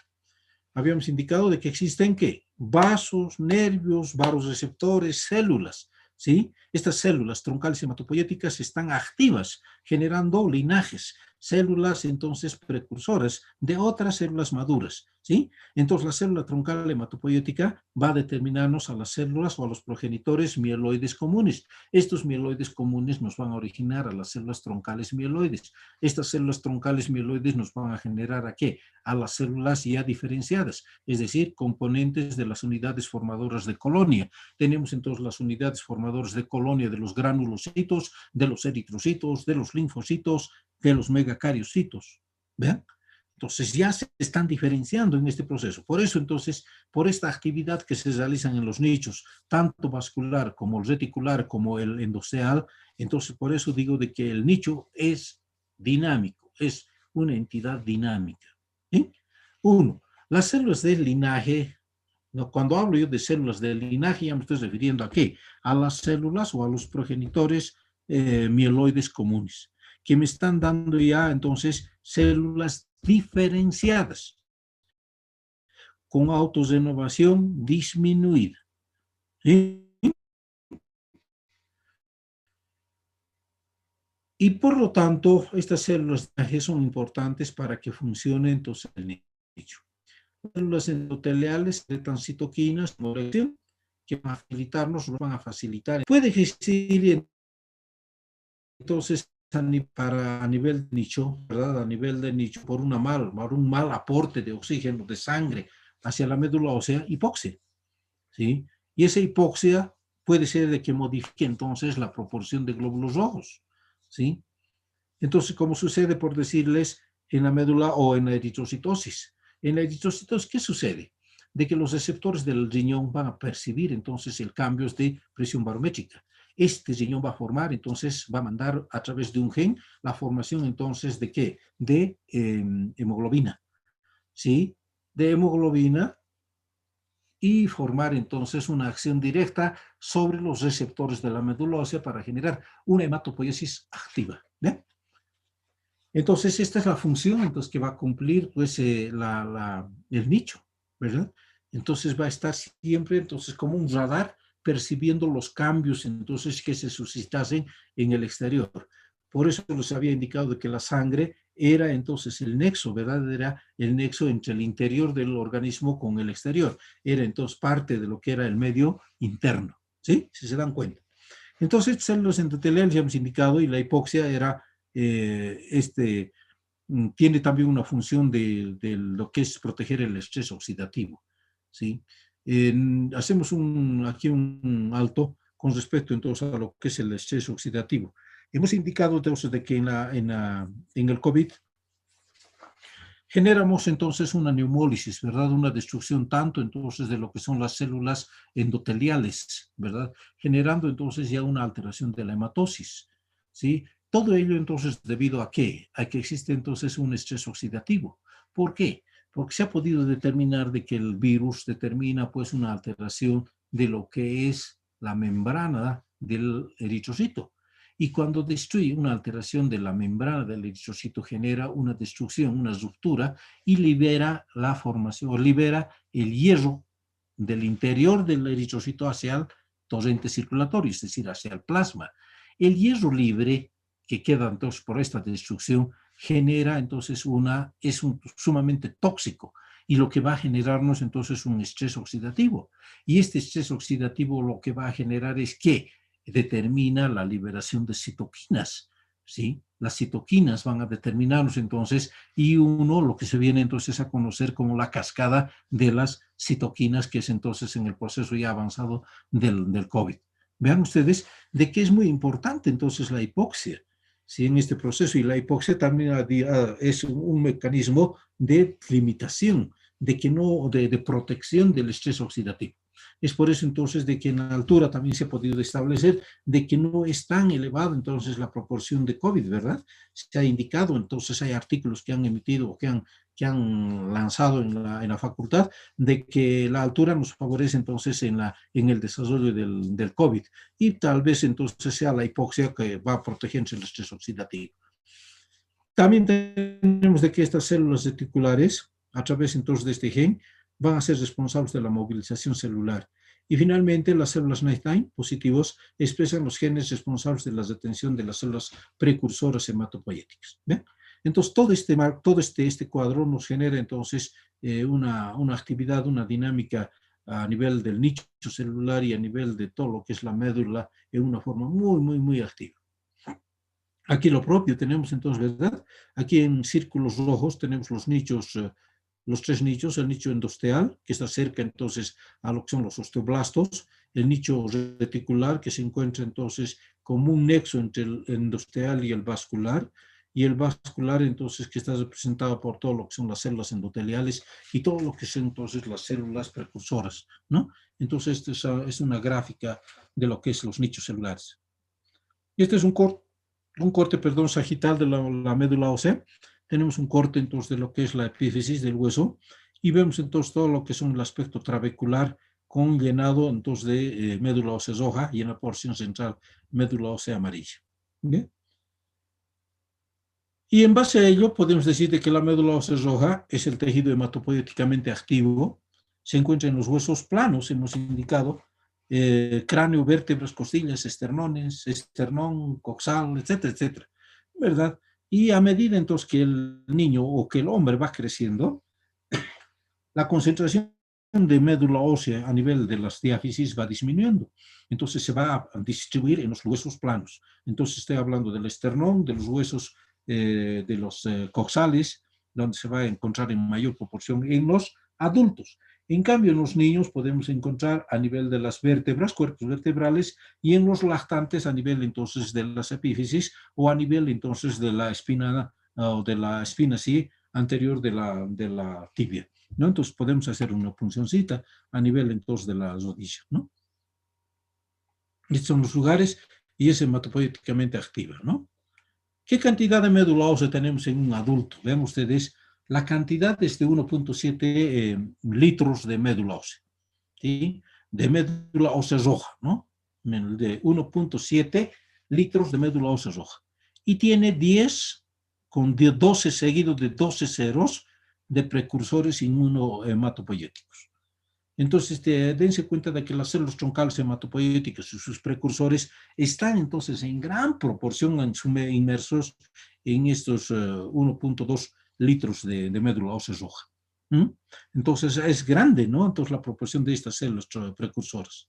Habíamos indicado de que existen, ¿qué? Vasos, nervios, vasoreceptores, células, ¿sí? Estas células troncales hematopoyéticas están activas, generando linajes, células entonces precursoras de otras células maduras, ¿sí? Entonces la célula troncal hematopoyética va a determinarnos a las células o a los progenitores mieloides comunes. Estos mieloides comunes nos van a originar a las células troncales mieloides. Estas células troncales mieloides nos van a generar ¿a qué? A las células ya diferenciadas, es decir, componentes de las unidades formadoras de colonia. Tenemos entonces las unidades formadoras de colonia de los granulocitos, de los eritrocitos, de los linfocitos, de los megacariocitos. ¿Vean? Entonces ya se están diferenciando en este proceso. Por eso entonces, por esta actividad que se realizan en los nichos, tanto vascular como el reticular como el endotelial, entonces por eso digo de que el nicho es dinámico, es una entidad dinámica. ¿Sí? Uno, las células del linaje, no, cuando hablo yo de células del linaje, ya me estoy refiriendo a qué, a las células o a los progenitores mieloides comunes, que me están dando ya entonces células diferenciadas, con autorrenovación disminuida. ¿Sí? Y por lo tanto, estas células son importantes para que funcione entonces el nicho. Las células endoteliales secretan citoquinas que van a facilitarnos, lo van a facilitar. Puede existir entonces a nivel de nicho, ¿verdad? A nivel de nicho, por un mal aporte de oxígeno, de sangre hacia la médula ósea, hipoxia, ¿sí? Y esa hipoxia puede ser de que modifique entonces la proporción de glóbulos rojos, ¿sí? Entonces, ¿cómo sucede, por decirles, en la médula o en la eritrocitosis? En la eritrocitosis, ¿qué sucede? De que los receptores del riñón van a percibir entonces el cambio de presión barométrica. Este riñón va a formar, entonces va a mandar a través de un gen la formación entonces de ¿qué? De hemoglobina, ¿sí? De hemoglobina y formar entonces una acción directa sobre los receptores de la médula ósea para generar una hematopoiesis activa. ¿Bien? Entonces, esta es la función entonces, que va a cumplir pues, el nicho, ¿verdad? Entonces va a estar siempre entonces, como un radar percibiendo los cambios entonces, que se suscitasen en el exterior. Por eso les había indicado de que la sangre era entonces el nexo, ¿verdad? Era el nexo entre el interior del organismo con el exterior. Era entonces parte de lo que era el medio interno, ¿sí? Si se dan cuenta. Entonces, células endoteliales ya hemos indicado y la hipoxia era tiene también una función de lo que es proteger el estrés oxidativo, ¿sí? Hacemos aquí un alto con respecto entonces a lo que es el estrés oxidativo. Hemos indicado entonces de que en el COVID generamos entonces una neumólisis, ¿verdad? Una destrucción tanto entonces de lo que son las células endoteliales, ¿verdad? Generando entonces ya una alteración de la hematosis, ¿sí? Todo ello entonces debido a qué? A que existe entonces un estrés oxidativo. ¿Por qué? Porque se ha podido determinar de que el virus determina pues una alteración de lo que es la membrana del eritrocito. Y cuando destruye una alteración de la membrana del eritrocito, genera una destrucción, una ruptura, y libera la formación, o libera el hierro del interior del eritrocito hacia el torrente circulatorio, es decir, hacia el plasma. El hierro libre, que queda entonces por esta destrucción, genera entonces es sumamente tóxico. y lo que va a generarnos entonces un estrés oxidativo. Y este estrés oxidativo lo que va a generar es que determina la liberación de citoquinas, ¿sí? Las citoquinas van a determinarnos entonces, y uno lo que se viene entonces a conocer como la cascada de las citoquinas, que es entonces en el proceso ya avanzado del COVID. Vean ustedes de que es muy importante entonces la hipoxia, ¿sí? En este proceso, y la hipoxia también es un mecanismo de limitación, de protección del estrés oxidativo. Es por eso entonces de que en la altura también se ha podido establecer de que no es tan elevada entonces la proporción de COVID, ¿verdad? Se ha indicado, entonces hay artículos que han emitido o que han lanzado en la facultad de que la altura nos favorece entonces en el desarrollo del COVID, y tal vez entonces sea la hipoxia que va a protegerse el estrés oxidativo. También tenemos de que estas células reticulares, a través entonces de este gen, van a ser responsables de la movilización celular. Y finalmente, las células nighttime positivos expresan los genes responsables de la retención de las células precursoras hematopoyéticas. ¿Ven? Entonces, todo este cuadro nos genera entonces una actividad, una dinámica a nivel del nicho celular y a nivel de todo lo que es la médula en una forma muy, muy, muy activa. Aquí lo propio tenemos entonces, ¿verdad? Aquí en círculos rojos tenemos los nichos, los tres nichos, el nicho endosteal, que está cerca entonces a lo que son los osteoblastos, el nicho reticular, que se encuentra entonces como un nexo entre el endosteal y el vascular vascular entonces que está representado por todo lo que son las células endoteliales y todo lo que son entonces las células precursoras, ¿no? Entonces esta es una gráfica de lo que es los nichos celulares. Este es un corte, perdón, sagital de la médula ósea. Tenemos un corte entonces de lo que es la epífisis del hueso y vemos entonces todo lo que es el aspecto trabecular con llenado entonces de médula ósea roja y en la porción central médula ósea amarilla. ¿Bien? Y en base a ello podemos decir de que la médula ósea roja es el tejido hematopoieticamente activo, se encuentra en los huesos planos, hemos indicado, cráneo, vértebras, costillas, esternones, esternón, coxal, etcétera, etcétera, ¿verdad? Y a medida entonces que el niño o que el hombre va creciendo, la concentración de médula ósea a nivel de las diáfisis va disminuyendo. Entonces se va a distribuir en los huesos planos. Entonces estoy hablando del esternón, de los huesos de los coxales, donde se va a encontrar en mayor proporción en los adultos. En cambio, en los niños podemos encontrar a nivel de las vértebras, cuerpos vertebrales, y en los lactantes a nivel entonces de las epífisis o a nivel entonces de la espina o de la espina sí, anterior de la tibia, ¿no? Entonces podemos hacer una puncioncita a nivel entonces de la rodilla, ¿no? Estos son los lugares y es hematopoieticamente activa, ¿no? ¿Qué cantidad de médula ósea tenemos en un adulto? Vean ustedes, la cantidad es de 1.7 litros de médula ósea, ¿sí? De médula ósea roja, ¿no? De 1.7 litros de médula ósea roja. Y tiene 10 con 12 seguidos de 12 ceros de precursores inmunohematopoyéticos. Entonces, dense cuenta de que las células troncales hematopoyéticas y sus precursores están entonces en gran proporción inmersos en estos 1.2 litros de médula ósea roja. ¿Mm? Entonces, es grande, ¿no? Entonces, la proporción de estas células precursoras.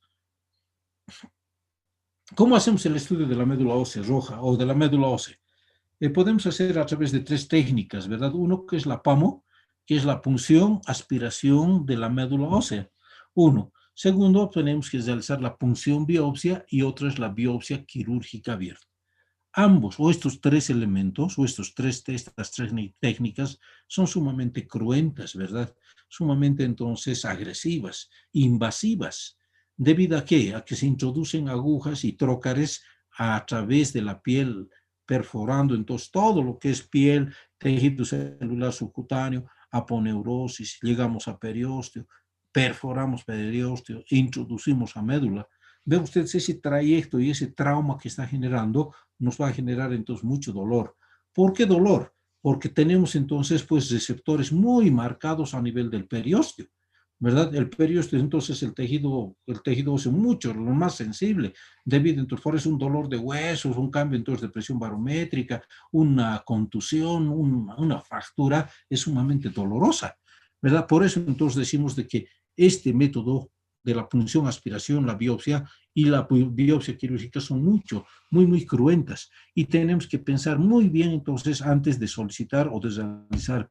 ¿Cómo hacemos el estudio de la médula ósea roja o de la médula ósea? Podemos hacer a través de tres técnicas, ¿verdad? Uno que es la PAMO, que es la punción, aspiración de la médula ósea. Uno. Segundo, tenemos que realizar la punción biopsia y otra es la biopsia quirúrgica abierta. Ambos, o estos tres elementos, o estas tres técnicas son sumamente cruentas, ¿verdad? Sumamente entonces agresivas, invasivas. ¿Debido a qué? A que se introducen agujas y trócares a través de la piel, perforando entonces todo lo que es piel, tejido celular subcutáneo, aponeurosis, llegamos a periósteo, perforamos periósteo, introducimos a médula. Ve usted ese trayecto y ese trauma que está generando nos va a generar entonces mucho dolor. ¿Por qué dolor? Porque tenemos entonces pues receptores muy marcados a nivel del periósteo, ¿verdad? El periósteo entonces el tejido óseo mucho, lo más sensible, debido entonces por eso un dolor de huesos, un cambio entonces de presión barométrica, una contusión, una fractura es sumamente dolorosa. ¿verdad? Por eso entonces decimos de que este método de la punción, aspiración, la biopsia y la biopsia quirúrgica son muy cruentas y tenemos que pensar muy bien entonces antes de solicitar o de realizar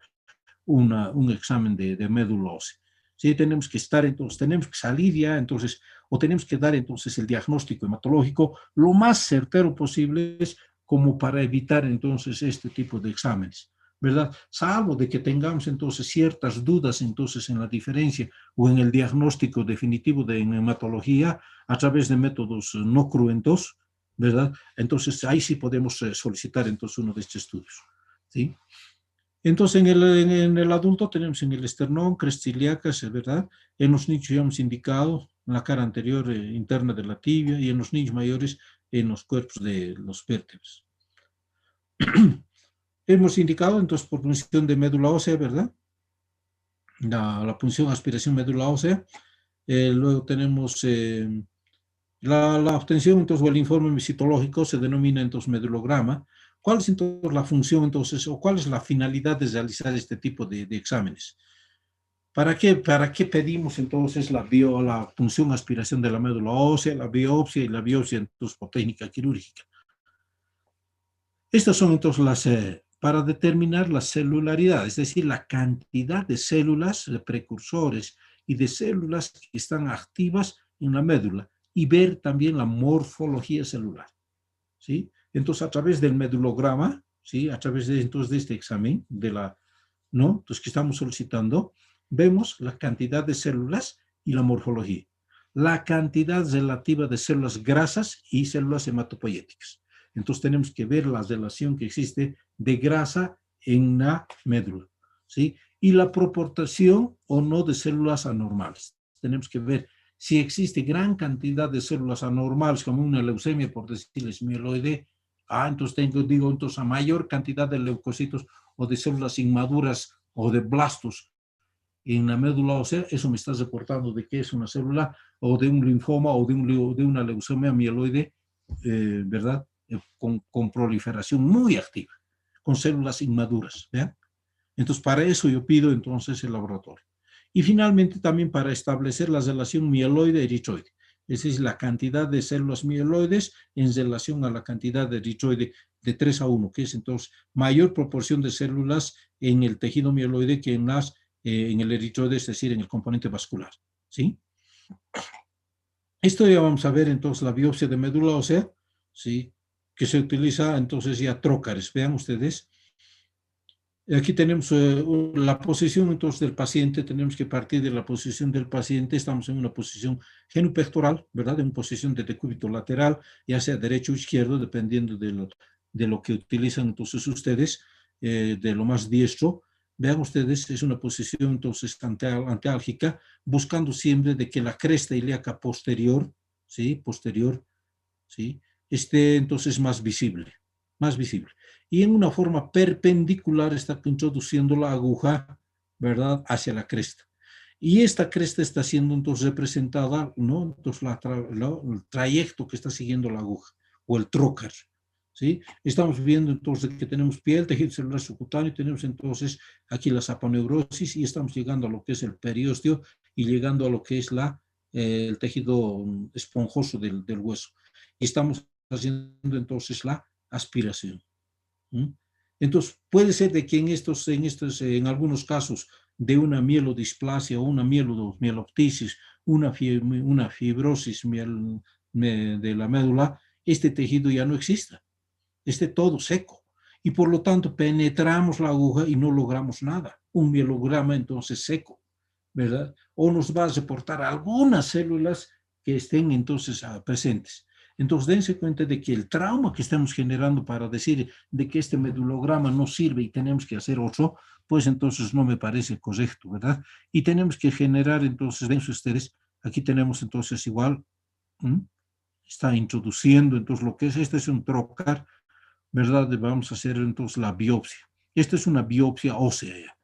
un examen de médula ósea. Sí, tenemos que estar entonces, tenemos que salir ya entonces, o tenemos que dar entonces el diagnóstico hematológico lo más certero posible como para evitar entonces este tipo de exámenes, ¿verdad? Salvo de que tengamos entonces ciertas dudas entonces en la diferencia o en el diagnóstico definitivo de hematología a través de métodos no cruentos, ¿verdad? Entonces ahí sí podemos solicitar entonces uno de estos estudios, ¿sí? Entonces, en el adulto tenemos en el esternón, cresta ilíaca, ¿verdad? En los niños ya hemos indicado en la cara anterior interna de la tibia y en los niños mayores en los cuerpos de los vértebras. Hemos indicado entonces por punción de médula ósea, ¿verdad? La punción aspiración médula ósea. Luego tenemos la obtención entonces o el informe citológico se denomina entonces medulograma. ¿Cuál es entonces la función entonces o cuál es la finalidad de realizar este tipo de exámenes? ¿Para qué pedimos entonces la punción aspiración de la médula ósea, la biopsia y la biopsia entonces por técnica quirúrgica? Estas son entonces para determinar la celularidad, es decir, la cantidad de células, de precursores y de células que están activas en la médula y ver también la morfología celular, ¿sí? Entonces, a través del medulograma, ¿sí? A través de, entonces, de este examen, ¿no? Entonces, que estamos solicitando, vemos la cantidad de células y la morfología, la cantidad relativa de células grasas y células hematopoyéticas. Entonces tenemos que ver la relación que existe de grasa en la médula, ¿sí? Y la proporción o no de células anormales. Tenemos que ver si existe gran cantidad de células anormales, como una leucemia, por decirles mieloide, entonces digo, entonces a mayor cantidad de leucocitos o de células inmaduras o de blastos en la médula ósea, eso me está reportando de que es una célula o de un linfoma o de una leucemia mieloide, ¿verdad? Con proliferación muy activa, con células inmaduras, ¿vean? Entonces, para eso yo pido entonces el laboratorio. Y finalmente también para establecer la relación mieloide-eritroide, es decir, la cantidad de células mieloides en relación a la cantidad de eritroide de 3 a 1, que es entonces mayor proporción de células en el tejido mieloide que en el eritroide, es decir, en el componente vascular, ¿sí? Esto ya vamos a ver entonces la biopsia de médula ósea, ¿sí? Que se utiliza entonces ya trócares, vean ustedes. Aquí tenemos la posición entonces del paciente, tenemos que partir de la posición del paciente, estamos en una posición genupectoral, ¿verdad? En una posición de decúbito lateral, ya sea derecho o izquierdo, dependiendo de lo que utilizan entonces ustedes, de lo más diestro. Vean ustedes, es una posición entonces anteálgica, buscando siempre de que la cresta ilíaca posterior, ¿sí? Posterior, ¿sí? Esté entonces más visible, más visible. Y en una forma perpendicular está introduciendo la aguja, ¿verdad?, hacia la cresta. Y esta cresta está siendo entonces representada, ¿no? Entonces el trayecto que está siguiendo la aguja, o el trócar, ¿sí? Estamos viendo entonces que tenemos piel, tejido celular subcutáneo, tenemos entonces aquí la saponeurosis y estamos llegando a lo que es el periósteo y llegando a lo que es el tejido esponjoso del hueso. Y estamos haciendo entonces la aspiración. ¿Mm? Entonces, puede ser de que en algunos casos de una mielodisplasia o una mieloptisis, una fibrosis de la médula, este tejido ya no exista, esté todo seco. Y por lo tanto, penetramos la aguja y no logramos nada. Un mielograma entonces seco, ¿verdad? O nos va a reportar algunas células que estén entonces presentes. Entonces, dense cuenta de que el trauma que estamos generando para decir de que este medulograma no sirve y tenemos que hacer otro, pues entonces no me parece correcto, ¿verdad? Y tenemos que generar entonces, dense ustedes, aquí tenemos entonces igual, ¿m? Está introduciendo entonces lo que es, este es un trocar, ¿verdad? Vamos a hacer entonces la biopsia. Esta es una biopsia ósea ya.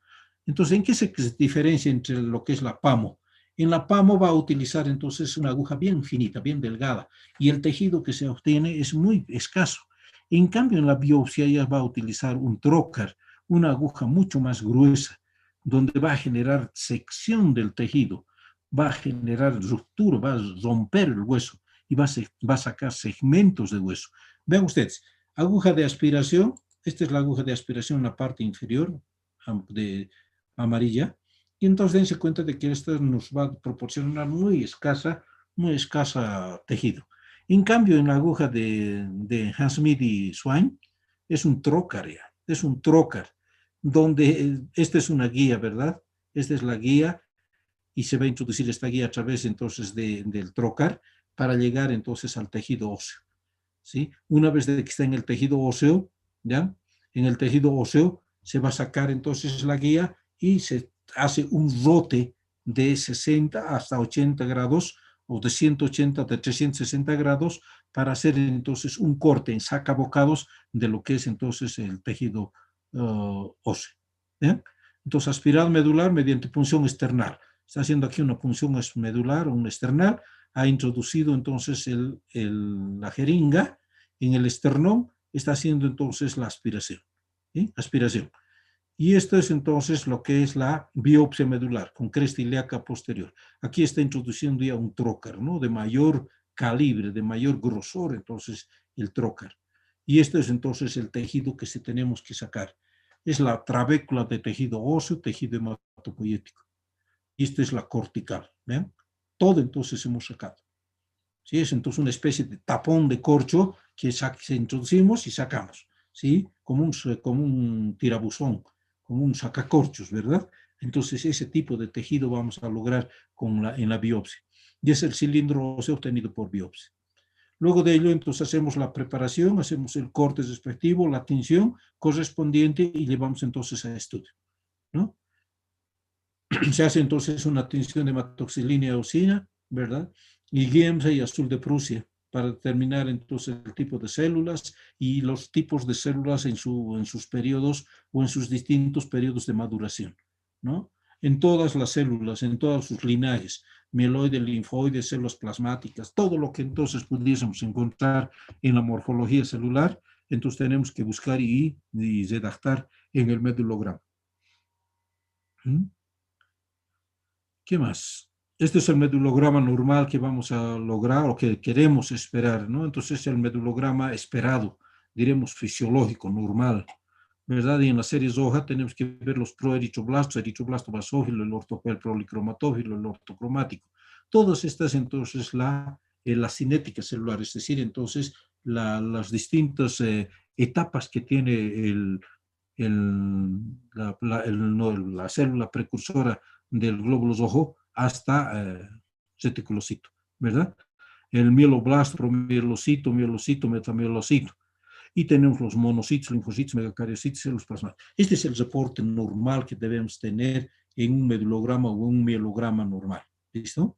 Entonces, ¿en qué se diferencia entre lo que es la PAMO? En la PAMO va a utilizar entonces una aguja bien finita, bien delgada, y el tejido que se obtiene es muy escaso. En cambio, en la biopsia ya va a utilizar un trocar, una aguja mucho más gruesa, donde va a generar sección del tejido, va a generar ruptura, va a romper el hueso y va a sacar segmentos de hueso. Vean ustedes, aguja de aspiración, esta es la aguja de aspiración en la parte inferior de amarilla, y entonces dense cuenta de que esta nos va a proporcionar muy escasa tejido. En cambio, en la aguja de Handsmith y Swain, es un trocar ya, es un trocar, donde esta es una guía, ¿verdad? Esta es la guía y se va a introducir esta guía a través entonces del trocar para llegar entonces al tejido óseo, ¿sí? Una vez de que está en el tejido óseo, ¿ya? En el tejido óseo se va a sacar entonces la guía y se hace un rote de 60 hasta 80 grados o de 180 a 360 grados para hacer entonces un corte en sacabocados de lo que es entonces el tejido óseo. ¿Ya? Entonces, aspirado medular mediante punción external. Está haciendo aquí una punción medular o un external. Ha introducido entonces la jeringa en el esternón. Está haciendo entonces la aspiración. ¿Sí? Aspiración. Y esto es entonces lo que es la biopsia medular con cresta ilíaca posterior. Aquí está introduciendo ya un trocar, ¿no? De mayor calibre, de mayor grosor, entonces el trocar. Y esto es entonces el tejido que tenemos que sacar. Es la trabécula de tejido óseo, tejido hematopoyético. Y esto es la cortical, ¿ven? Todo entonces hemos sacado. ¿Sí? Es entonces una especie de tapón de corcho que introducimos y sacamos, ¿sí? Como un tirabuzón, como un sacacorchos, ¿verdad? Entonces ese tipo de tejido vamos a lograr en la biopsia. Y es el cilindro óseo obtenido por biopsia. Luego de ello, entonces hacemos la preparación, hacemos el corte respectivo, la tinción correspondiente y llevamos entonces a estudio, ¿no? Se hace entonces una tinción de hematoxilina y eosina, ¿verdad? Y Giemsa y azul de Prusia para determinar entonces el tipo de células y los tipos de células en sus periodos o en sus distintos periodos de maduración, ¿no? En todas las células, en todos sus linajes, mieloide, linfoide, células plasmáticas, todo lo que entonces pudiésemos encontrar en la morfología celular, entonces tenemos que buscar y redactar en el medulograma. ¿Mm? ¿Qué más? Este es el medulograma normal que vamos a lograr o que queremos esperar, ¿no? Entonces es el medulograma esperado, diremos fisiológico, normal, ¿verdad? Y en las series hoja tenemos que ver los proeritroblastos, eritroblasto basófilo, el policromatófilo, el ortocromático. Todas estas entonces la cinética celular, es decir, entonces las distintas etapas que tiene la célula precursora del glóbulo rojo hasta reticulocito, ¿verdad? El mieloblasto, promielocito, mielocito, metamielocito. Y tenemos los monocitos, linfocitos, megacariocitos, células plasmáticas. Este es el reporte normal que debemos tener en un medulograma o un mielograma normal. ¿Listo?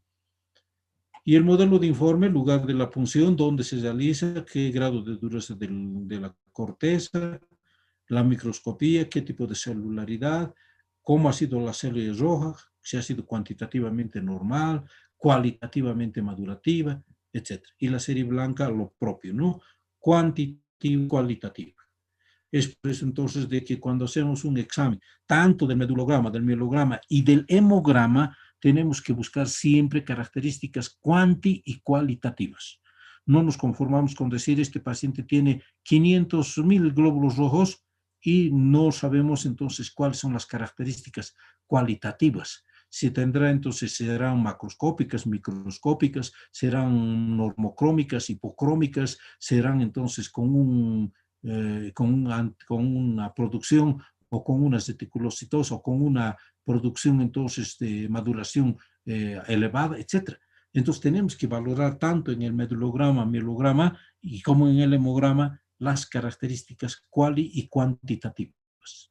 Y el modelo de informe, lugar de la punción, dónde se realiza, qué grado de dureza de la corteza, la microscopía, qué tipo de celularidad, cómo ha sido la célula roja, si ha sido cuantitativamente normal, cualitativamente madurativa, etc. Y la serie blanca, lo propio, ¿no? Cuantitativa y cualitativa. Es por eso entonces de que cuando hacemos un examen, tanto del medulograma, del mielograma y del hemograma, tenemos que buscar siempre características cuanti y cualitativas. No nos conformamos con decir este paciente tiene 500.000 glóbulos rojos y no sabemos entonces cuáles son las características cualitativas. Si tendrá entonces, serán macroscópicas, microscópicas, serán normocrómicas, hipocrómicas, serán entonces con una producción o con una reticulocitosis o con una producción entonces de maduración elevada, etc. Entonces tenemos que valorar tanto en el medulograma, mielograma y como en el hemograma las características cuali y cuantitativas.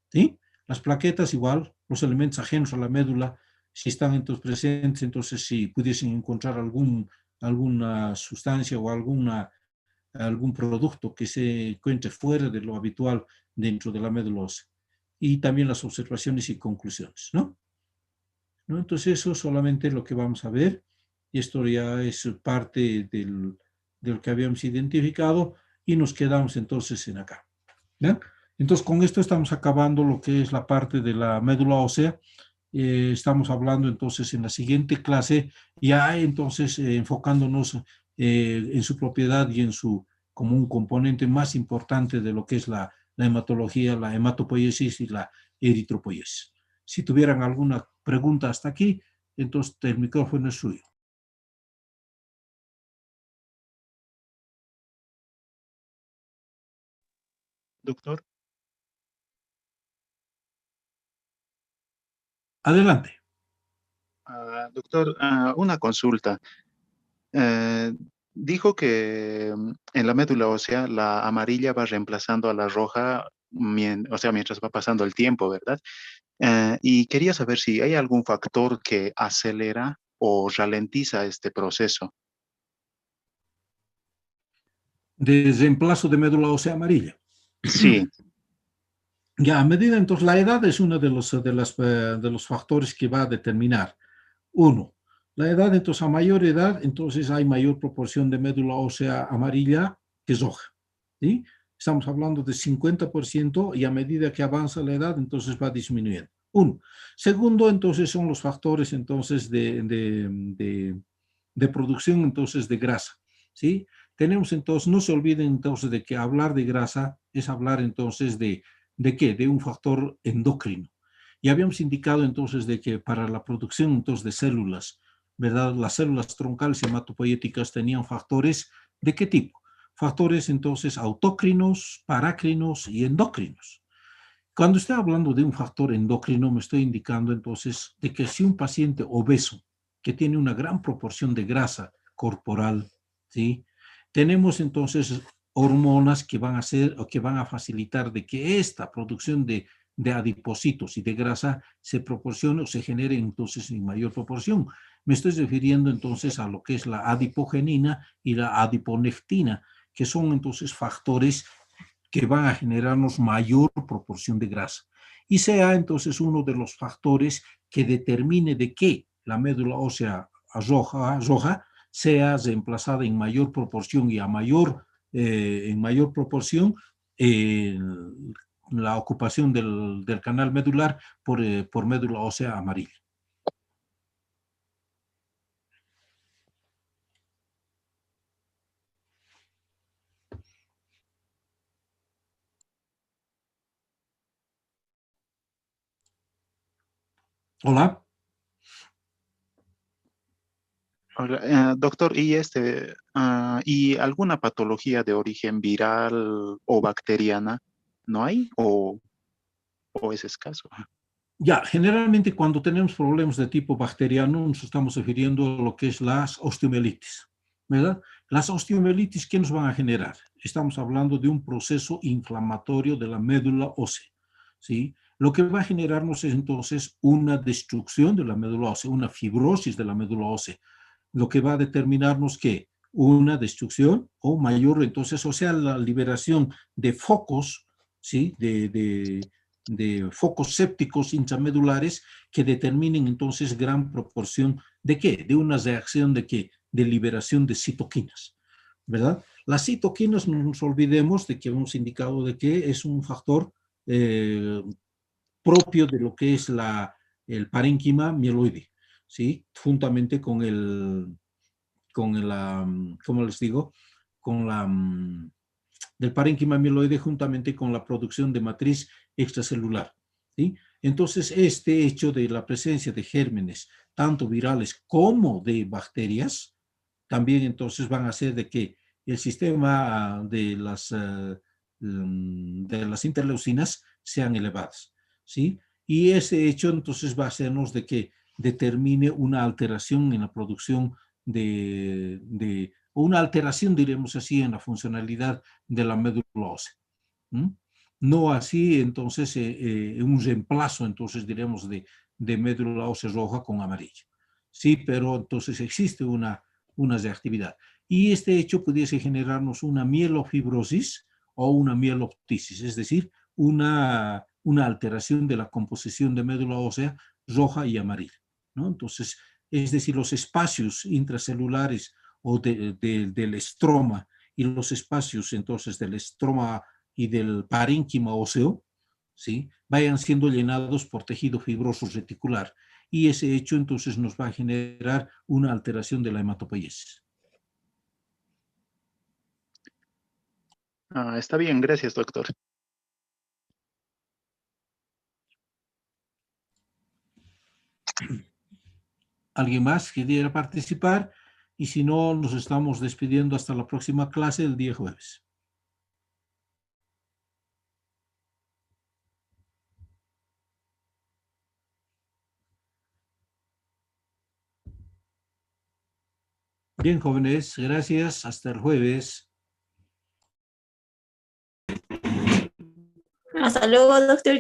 ¿Sí? Las plaquetas igual, los elementos ajenos a la médula, si están entonces presentes, entonces si pudiesen encontrar alguna sustancia o algún producto que se encuentre fuera de lo habitual dentro de la médula ósea. Y también las observaciones y conclusiones, ¿no? ¿No? Entonces eso solamente es lo que vamos a ver. Y esto ya es parte del que habíamos identificado y nos quedamos entonces en acá. ¿Ya? Entonces, con esto estamos acabando lo que es la parte de la médula ósea. Estamos hablando entonces en la siguiente clase, ya entonces enfocándonos en su propiedad y en su, como un componente más importante de lo que es la hematología, la hematopoiesis y la eritropoiesis. Si tuvieran alguna pregunta hasta aquí, entonces el micrófono es suyo. Doctor, Adelante. doctor, una consulta. Eh, Dijo que en la médula ósea la amarilla va reemplazando a la roja, o sea, mientras va pasando el tiempo, ¿verdad? Y quería saber si hay algún factor que acelera o ralentiza este proceso. De reemplazo de médula ósea amarilla. Sí, Ya, a medida, entonces, la edad es uno de los factores que va a determinar. Uno, la edad, entonces, a mayor edad, entonces hay mayor proporción de médula ósea amarilla que roja. ¿Sí? Estamos hablando de 50% y a medida que avanza la edad, entonces va disminuyendo. Uno. Segundo, entonces, son los factores, entonces, de producción, entonces, de grasa. ¿Sí? Tenemos, entonces, no se olviden, entonces, de que hablar de grasa es hablar, entonces, ¿de qué? De un factor endocrino. Y habíamos indicado entonces de que para la producción entonces de células, ¿verdad? Las células troncales y hematopoieticas tenían factores ¿de qué tipo? Factores entonces autócrinos, parácrinos y endocrinos. Cuando estoy hablando de un factor endocrino, me estoy indicando entonces de que si un paciente obeso que tiene una gran proporción de grasa corporal, ¿sí? Tenemos entonces hormonas que van a hacer o que van a facilitar de que esta producción de adipocitos y de grasa se proporcione o se genere entonces en mayor proporción. Me estoy refiriendo entonces a lo que es la adipogenina y la adiponectina, que son entonces factores que van a generarnos mayor proporción de grasa. Y sea entonces uno de los factores que determine de qué la médula ósea roja sea reemplazada en mayor proporción y en mayor proporción eh, la ocupación del canal medular por médula ósea amarilla. Hola. hola, doctor, ¿y alguna patología de origen viral o bacteriana no hay o es escaso? Ya, generalmente cuando tenemos problemas de tipo bacteriano nos estamos refiriendo a lo que es las osteomielitis, ¿verdad? Las osteomielitis, ¿qué nos van a generar? Estamos hablando de un proceso inflamatorio de la médula ósea, ¿sí? Lo que va a generarnos es entonces una destrucción de la médula ósea, una fibrosis de la médula ósea, lo que va a determinarnos que una destrucción o mayor, entonces, o sea, la liberación de focos, ¿sí? De focos sépticos intramedulares que determinen entonces gran proporción de qué, de una reacción de qué, de liberación de citoquinas, ¿verdad? Las citoquinas, no nos olvidemos de que hemos indicado de que es un factor eh, propio de lo que es el parénquima mieloide, ¿sí? Juntamente ¿cómo les digo? Con del parénquima mieloide juntamente con la producción de matriz extracelular, ¿sí? Entonces, este hecho de la presencia de gérmenes, tanto virales como de bacterias, también entonces van a hacer de que el sistema de las interleucinas sean elevadas, ¿sí? Y ese hecho entonces va a hacernos de que determine una alteración en la producción o una alteración, diremos así, en la funcionalidad de la médula ósea. ¿Mm? No así, entonces, un reemplazo, entonces, diremos, de médula ósea roja con amarilla. Sí, pero entonces existe una reactividad. Y este hecho pudiese generarnos una mielofibrosis o una mieloptisis, es decir, una alteración de la composición de médula ósea roja y amarilla, ¿no? Entonces, es decir, los espacios intracelulares o del estroma y los espacios entonces del estroma y del parénquima óseo, ¿sí?, vayan siendo llenados por tejido fibroso reticular. Y ese hecho entonces nos va a generar una alteración de la hematopoiesis. Está bien, gracias, doctor. ¿Alguien más que quiera participar? Y si no, nos estamos despidiendo hasta la próxima clase el día jueves. Bien, jóvenes, gracias. Hasta el jueves. Hasta luego, doctor.